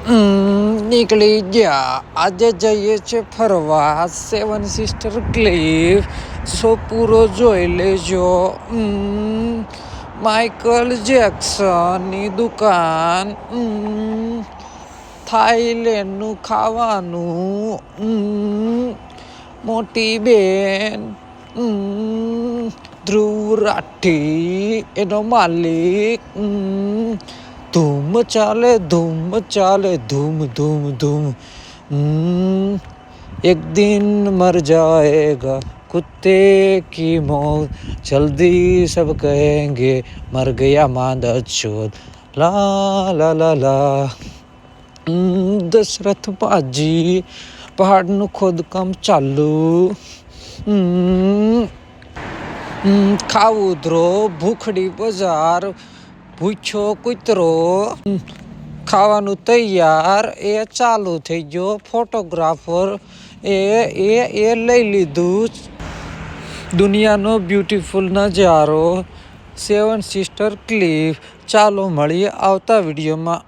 નીકળી ગયા. આજે જઈએ છે ફરવા સેવન સિસ્ટર ક્લિફ. સો પૂરો જોઈ લેજો. માઇકલ જેક્સનની દુકાન, થાઈલેન્ડનું ખાવાનું, મોટી બેન, ધ્રુવ રાઠી એનો માલિક. ધૂમ ચાલે ધૂમ ચાલે ધૂમ ધૂમ ધૂમ. એક દિન મર જાएगा कुत्ते की मौत, जल्दी सब कहेंगे मर गया मांदा चोद. ला ला ला ला. દશરથ પાજી પહાડનું ખોદકામ ચાલુ. ખાવુદ્રો ભૂખડી બજાર, ભૂખ્યો કૂતરો. ખાવાનું તૈયાર, એ ચાલુ થઈ ગયો. ફોટોગ્રાફર એ લઈ લીધું. દુનિયાનો બ્યુટીફુલ નજારો સેવન સિસ્ટર ક્લિફ. ચાલો મળીએ આવતા વિડીયોમાં.